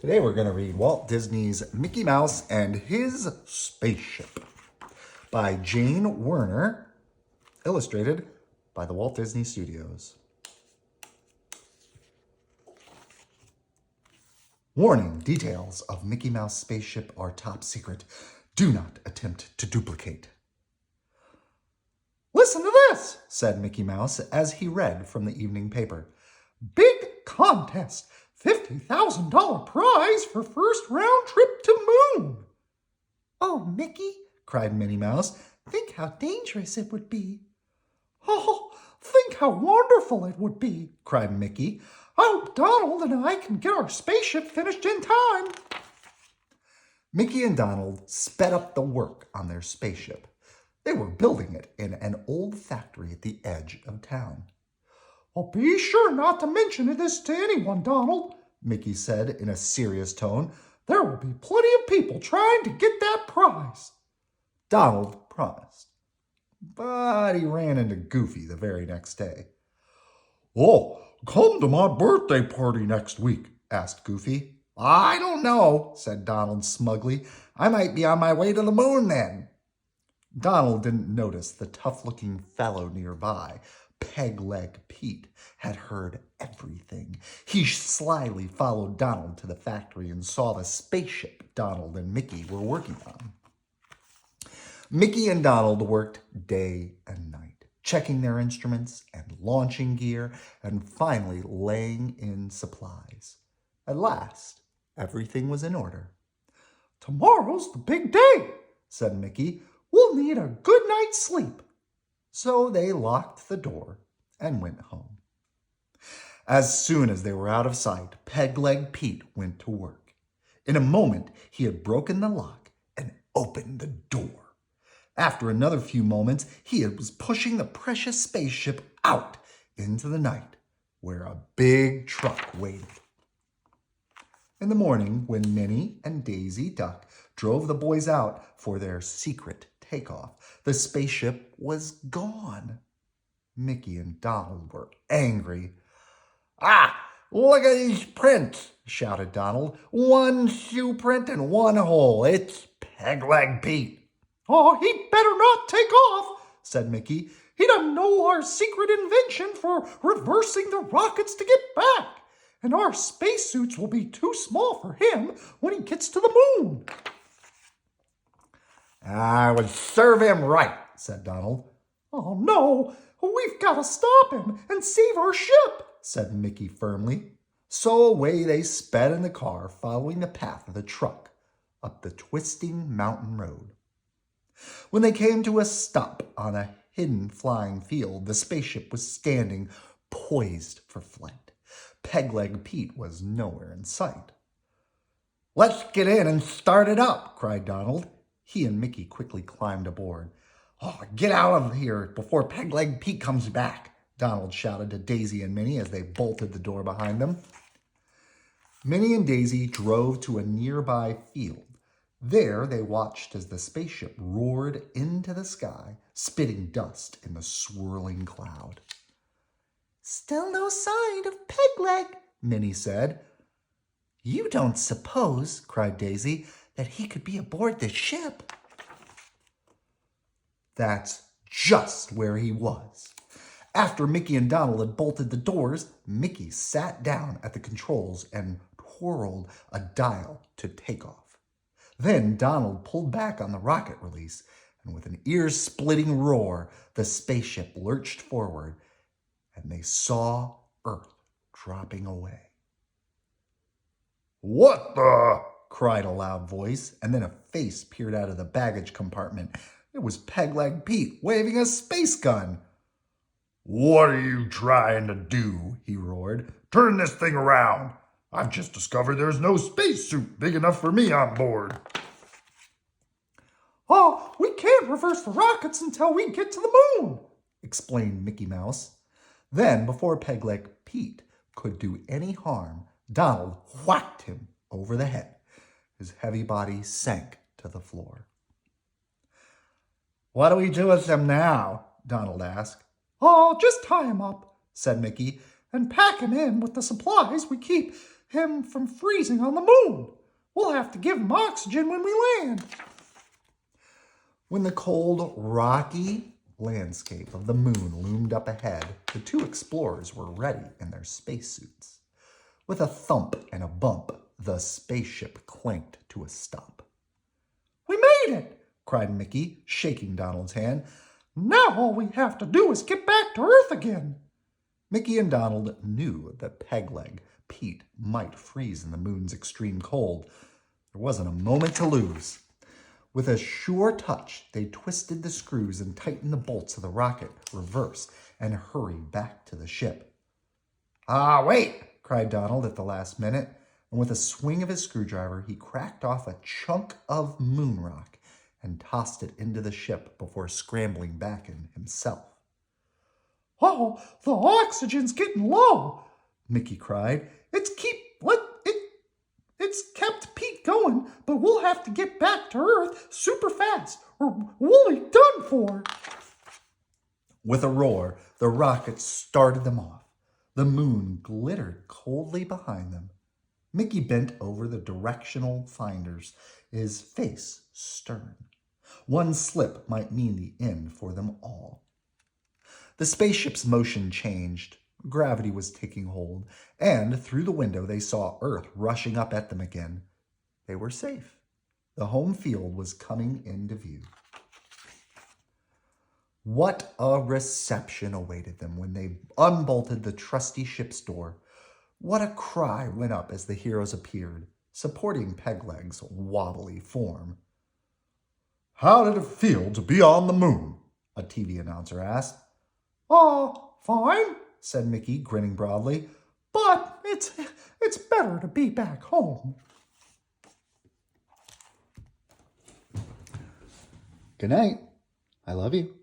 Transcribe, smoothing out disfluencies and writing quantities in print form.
Today we're going to read Walt Disney's Mickey Mouse and His Spaceship by Jane Werner, illustrated by the Walt Disney Studios. Warning, details of Mickey Mouse spaceship are top secret. Do not attempt to duplicate. Listen to this, said Mickey Mouse as he read from the evening paper. Big contest, $50,000 prize for first round trip to moon. Oh, Mickey, cried Minnie Mouse, think how dangerous it would be. Oh, think how wonderful it would be, cried Mickey. I hope Donald and I can get our spaceship finished in time. Mickey and Donald sped up the work on their spaceship. They were building it in an old factory at the edge of town. Well, be sure not to mention this to anyone, Donald, Mickey said in a serious tone. There will be plenty of people trying to get that prize. Donald promised, but he ran into Goofy the very next day. Oh, come to my birthday party next week, asked Goofy. I don't know, said Donald smugly. I might be on my way to the moon then. Donald didn't notice the tough-looking fellow nearby. Peg-Leg Pete had heard everything. He slyly followed Donald to the factory and saw the spaceship Donald and Mickey were working on. Mickey and Donald worked day and night, checking their instruments and launching gear and finally laying in supplies. At last, everything was in order. Tomorrow's the big day, said Mickey. We'll need a good night's sleep. So they locked the door and went home. As soon as they were out of sight, Peg-Leg Pete went to work. In a moment, he had broken the lock and opened the door. After another few moments, he was pushing the precious spaceship out into the night, where a big truck waited. In the morning, when Minnie and Daisy Duck drove the boys out for their secret takeoff, the spaceship was gone. Mickey and Donald were angry. Ah, look at these prints, shouted Donald. One shoe print and one hole. It's Peg-Leg Pete. Oh, he'd better not take off, said Mickey. He doesn't know our secret invention for reversing the rockets to get back. And our spacesuits will be too small for him when he gets to the moon. I would serve him right, said Donald. Oh, no, we've got to stop him and save our ship, said Mickey firmly. So away they sped in the car, following the path of the truck up the twisting mountain road. When they came to a stop on a hidden flying field, the spaceship was standing poised for flight. Peg-Leg Pete was nowhere in sight. Let's get in and start it up, cried Donald. He and Mickey quickly climbed aboard. Oh, get out of here before Peg-Leg Pete comes back, Donald shouted to Daisy and Minnie as they bolted the door behind them. Minnie and Daisy drove to a nearby field. There they watched as the spaceship roared into the sky, spitting dust in the swirling cloud. Still no sign of Peg-Leg, Minnie said. You don't suppose, cried Daisy, that he could be aboard the ship? That's just where he was. After Mickey and Donald had bolted the doors, Mickey sat down at the controls and twirled a dial to take off. Then Donald pulled back on the rocket release, and with an ear-splitting roar, the spaceship lurched forward, and they saw Earth dropping away. What the? Cried a loud voice, and then a face peered out of the baggage compartment. It was Peg-Leg Pete waving a space gun. What are you trying to do? He roared. Turn this thing around. I've just discovered there's no spacesuit big enough for me on board. Oh, we can't reverse the rockets until we get to the moon, explained Mickey Mouse. Then, before Peg-Leg Pete could do any harm, Donald whacked him over the head. His heavy body sank to the floor. What do we do with him now? Donald asked. Oh, just tie him up, said Mickey, and pack him in with the supplies we keep him from freezing on the moon. We'll have to give him oxygen when we land. When the cold, rocky landscape of the moon loomed up ahead, the two explorers were ready in their spacesuits. With a thump and a bump, the spaceship clanked to a stop. "We made it!" cried Mickey, shaking Donald's hand. "Now all we have to do is get back to Earth again." Mickey and Donald knew that Pegleg Pete might freeze in the moon's extreme cold. There wasn't a moment to lose. With a sure touch, they twisted the screws and tightened the bolts of the rocket reverse and hurried back to the ship. "Ah, wait!" cried Donald at the last minute, and with a swing of his screwdriver, he cracked off a chunk of moon rock and tossed it into the ship before scrambling back in himself. "Oh, the oxygen's getting low," Mickey cried. It's kept Pete going, but we'll have to get back to Earth super fast or we'll be done for." With a roar, the rocket started them off. The moon glittered coldly behind them. Mickey bent over the directional finders, his face stern. One slip might mean the end for them all. The spaceship's motion changed. Gravity was taking hold, and through the window they saw Earth rushing up at them again. They were safe. The home field was coming into view. What a reception awaited them when they unbolted the trusty ship's door. What a cry went up as the heroes appeared, supporting Pegleg's wobbly form. "How did it feel to be on the moon?" a TV announcer asked. "Oh, fine," said Mickey, grinning broadly. "But it's better to be back home." Good night. I love you.